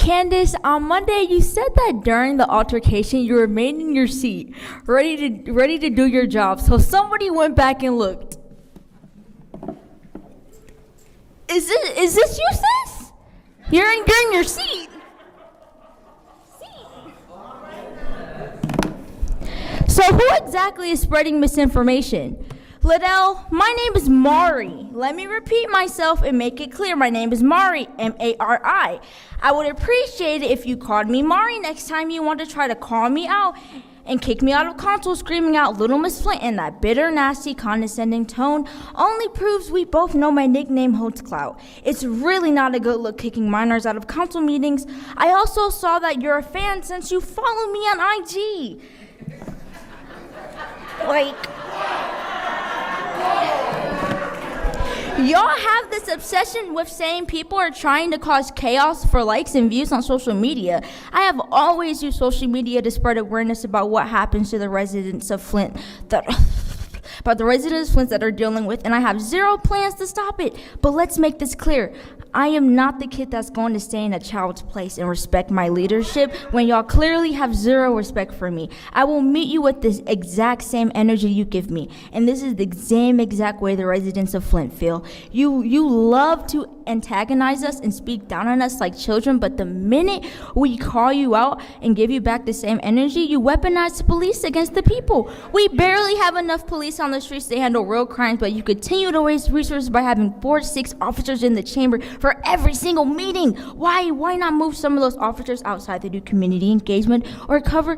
Candace, on Monday you said that during the altercation you remained in your seat, ready to do your job. So somebody went back and looked. Is this you, sis? You're in your seat. So who exactly is spreading misinformation? Liddell, my name is Mari. Let me repeat myself and make it clear. My name is Mari, M-A-R-I. I would appreciate it if you called me Mari next time you want to try to call me out and kick me out of console screaming out Little Miss Flint in that bitter, nasty, condescending tone only proves we both know my nickname holds clout. It's really not a good look kicking minors out of council meetings. I also saw that you're a fan since you follow me on IG. Y'all have this obsession with saying people are trying to cause chaos for likes and views on social media. I have always used social media to spread awareness about what happens to the residents of Flint that are dealing with, and I have zero plans to stop it. But let's make this clear. I am not the kid that's going to stay in a child's place and respect my leadership when y'all clearly have zero respect for me. I will meet you with this exact same energy you give me. And this is the same exact way the residents of Flint feel. You love to antagonize us and speak down on us like children, but the minute we call you out and give you back the same energy, you weaponize the police against the people. We barely have enough police on the streets to handle real crimes, but you continue to waste resources by having 4 to 6 officers in the chamber for every single meeting. Why not move some of those officers outside to do community engagement or cover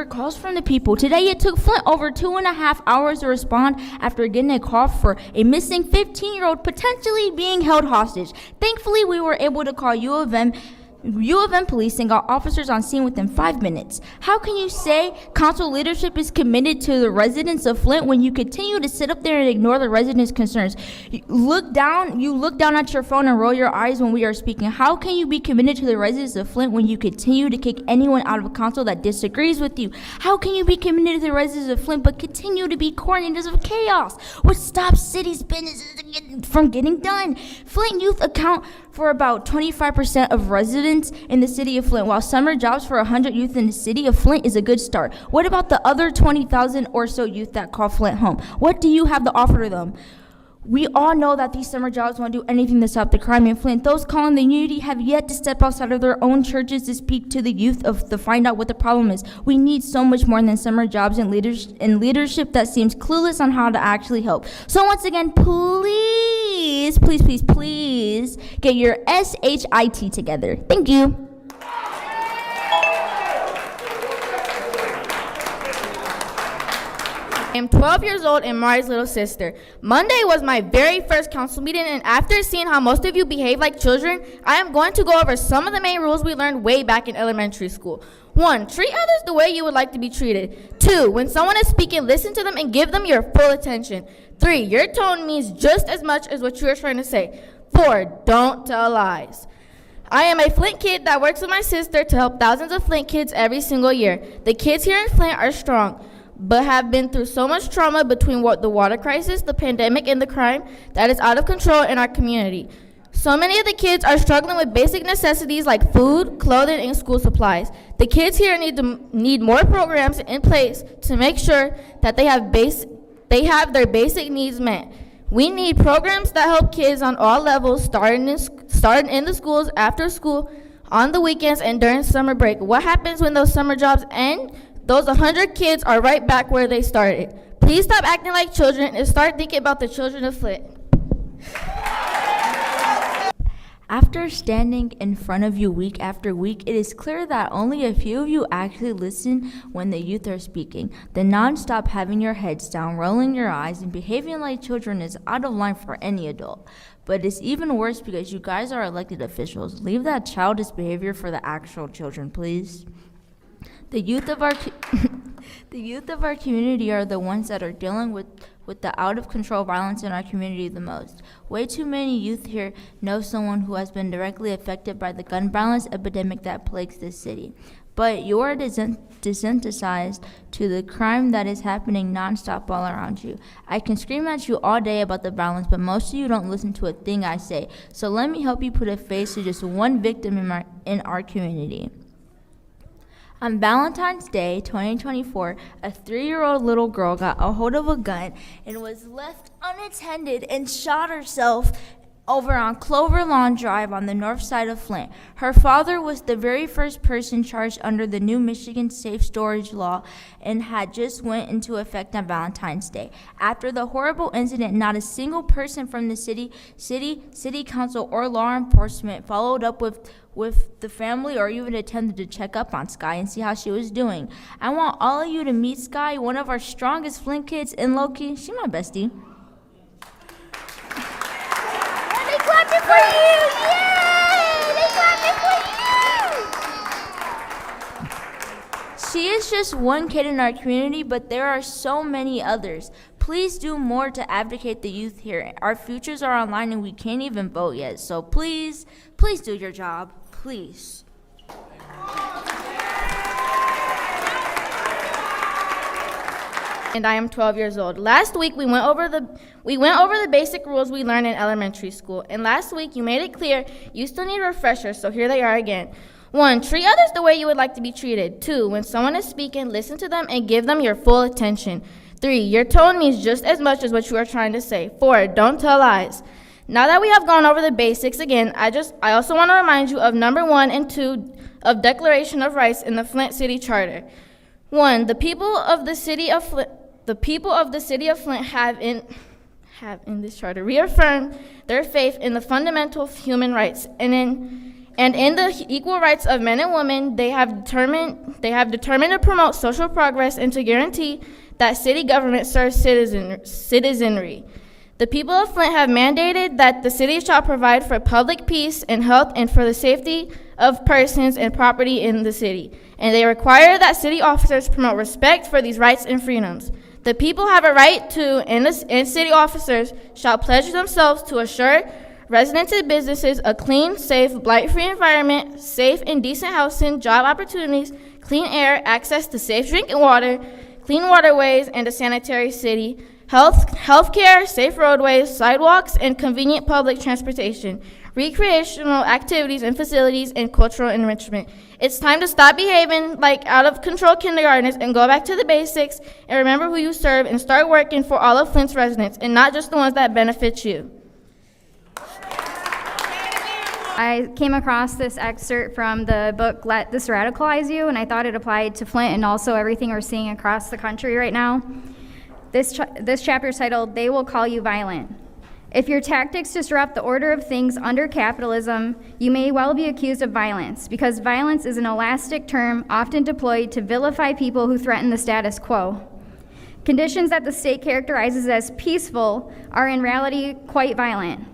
calls from the people? Today it took Flint over 2.5 hours to respond after getting a call for a missing 15-year-old potentially being held hostage. Thankfully, we were able to call U of M police and got officers on scene within 5 minutes. How can you say council leadership is committed to the residents of Flint when you continue to sit up there and ignore the residents' concerns? You look down at your phone and roll your eyes when we are speaking. How can you be committed to the residents of Flint when you continue to kick anyone out of council that disagrees with you? How can you be committed to the residents of Flint but continue to be coordinators of chaos, which stops city's businesses from getting done? Flint youth account for about 25% of residents in the city of Flint, while summer jobs for 100 youth in the city of Flint is a good start. What about the other 20,000 or so youth that call Flint home? What do you have to offer to them? We all know that these summer jobs won't do anything to stop the crime in Flint. Those calling the unity have yet to step outside of their own churches to speak to the youth to find out what the problem is. We need so much more than summer jobs and leadership that seems clueless on how to actually help. So once again, please get your SHIT together. Thank you. I am 12 years old and Mari's little sister. Monday was my very first council meeting, and after seeing how most of you behave like children, I am going to go over some of the main rules we learned way back in elementary school. 1, treat others the way you would like to be treated. 2, when someone is speaking, listen to them and give them your full attention. 3, your tone means just as much as what you are trying to say. 4, don't tell lies. I am a Flint kid that works with my sister to help thousands of Flint kids every single year. The kids here in Flint are strong, but have been through so much trauma between the water crisis, the pandemic, and the crime that is out of control in our community. So many of the kids are struggling with basic necessities like food, clothing, and school supplies. The kids here need more programs in place to make sure that they have their basic needs met. We need programs that help kids on all levels, starting in the schools, after school, on the weekends, and during summer break. What happens when those summer jobs end? Those 100 kids are right back where they started. Please stop acting like children and start thinking about the children of Flint. After standing in front of you week after week, it is clear that only a few of you actually listen when the youth are speaking. The non-stop having your heads down, rolling your eyes, and behaving like children is out of line for any adult. But it's even worse because you guys are elected officials. Leave that childish behavior for the actual children, please. The youth of our The youth of our community are the ones that are dealing with the out-of-control violence in our community the most. Way too many youth here know someone who has been directly affected by the gun violence epidemic that plagues this city. But you are desensitized to the crime that is happening nonstop all around you. I can scream at you all day about the violence, but most of you don't listen to a thing I say. So let me help you put a face to just one victim in our community. On Valentine's Day 2024, a 3-year-old little girl got a hold of a gun and was left unattended and shot herself over on Clover Lawn Drive on the north side of Flint. Her father was the very first person charged under the new Michigan Safe Storage Law and had just went into effect on Valentine's Day. After the horrible incident, not a single person from the city council, or law enforcement followed up with the family or even attempted to check up on Sky and see how she was doing. I want all of you to meet Sky, one of our strongest Flint kids, and low-key, she's my bestie. They clapped it for you! Yay! They clapped it for you! She is just one kid in our community, but there are so many others. Please do more to advocate the youth here. Our futures are online and we can't even vote yet. So please do your job. Please. And I am 12 years old. Last week we went over the basic rules we learned in elementary school. And last week you made it clear you still need refreshers, so here they are again. 1, treat others the way you would like to be treated. 2, when someone is speaking, listen to them and give them your full attention. 3, your tone means just as much as what you are trying to say. 4, don't tell lies. Now that we have gone over the basics again, I also want to remind you of number 1 and 2 of Declaration of Rights in the Flint City Charter. 1, the people of the city of Flint have in this charter reaffirmed their faith in the fundamental human rights and in the equal rights of men and women. They have determined to promote social progress and to guarantee that city government serves citizenry. The people of Flint have mandated that the city shall provide for public peace and health and for the safety of persons and property in the city. And they require that city officers promote respect for these rights and freedoms. The people have a right to, and city officers shall pledge themselves to assure residents and businesses a clean, safe, blight-free environment, safe and decent housing, job opportunities, clean air, access to safe drinking water, clean waterways, and a sanitary city, health care, safe roadways, sidewalks, and convenient public transportation, recreational activities and facilities, and cultural enrichment. It's time to stop behaving like out-of-control kindergartners and go back to the basics and remember who you serve and start working for all of Flint's residents and not just the ones that benefit you. I came across this excerpt from the book Let This Radicalize You, and I thought it applied to Flint and also everything we're seeing across the country right now. This chapter is titled, They Will Call You Violent. If your tactics disrupt the order of things under capitalism, you may well be accused of violence, because violence is an elastic term often deployed to vilify people who threaten the status quo. Conditions that the state characterizes as peaceful are in reality quite violent.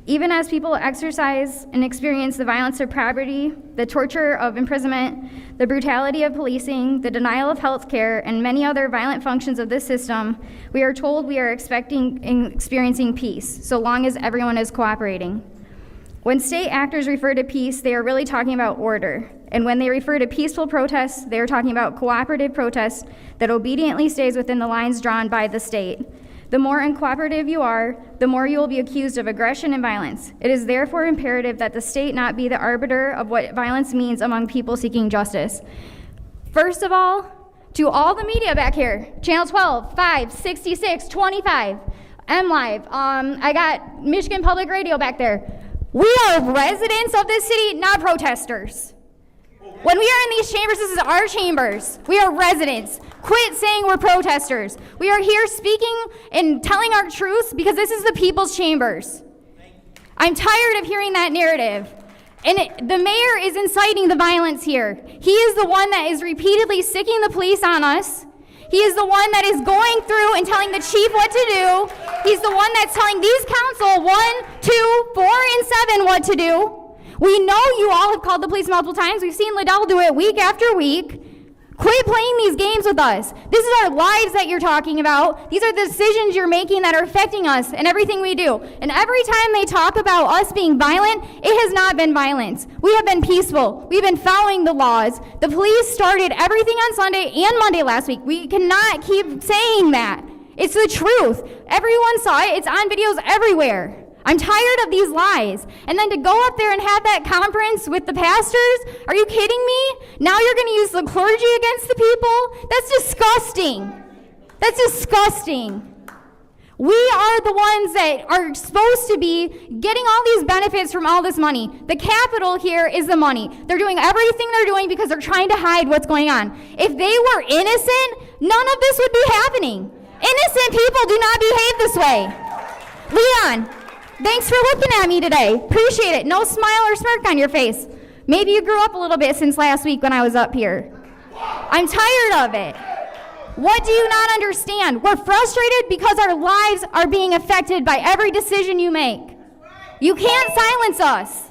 Even as people exercise and experience the violence of property, the torture of imprisonment, the brutality of policing, the denial of health care, and many other violent functions of this system, we are told we are experiencing peace, so long as everyone is cooperating. When state actors refer to peace, they are really talking about order. And when they refer to peaceful protests, they are talking about cooperative protests that obediently stays within the lines drawn by the state. The more uncooperative you are, the more you will be accused of aggression and violence. It is therefore imperative that the state not be the arbiter of what violence means among people seeking justice. First of all, to all the media back here, Channel 12, 5, 66, 25, MLive, I got Michigan Public Radio back there. We are residents of this city, not protesters. When we are in these chambers, this is our chambers. We are residents. Quit saying we're protesters. We are here speaking and telling our truths because this is the people's chambers. I'm tired of hearing that narrative. And the mayor is inciting the violence here. He is the one that is repeatedly sicking the police on us. He is the one that is going through and telling the chief what to do. He's the one that's telling these council 1, 2, 4, and 7 what to do. We know you all have called the police multiple times. We've seen Liddell do it week after week. Quit playing these games with us. This is our lives that you're talking about. These are the decisions you're making that are affecting us and everything we do. And every time they talk about us being violent, it has not been violence. We have been peaceful. We've been following the laws. The police started everything on Sunday and Monday last week. We cannot keep saying that. It's the truth. Everyone saw it. It's on videos everywhere. I'm tired of these lies. And then to go up there and have that conference with the pastors, are you kidding me? Now you're going to use the clergy against the people? That's disgusting. That's disgusting. We are the ones that are supposed to be getting all these benefits from all this money. The capital here is the money. They're doing everything they're doing because they're trying to hide what's going on. If they were innocent, none of this would be happening. Innocent people do not behave this way. Leon, thanks for looking at me today. Appreciate it. No smile or smirk on your face. Maybe you grew up a little bit since last week when I was up here. I'm tired of it. What do you not understand? We're frustrated because our lives are being affected by every decision you make. You can't silence us.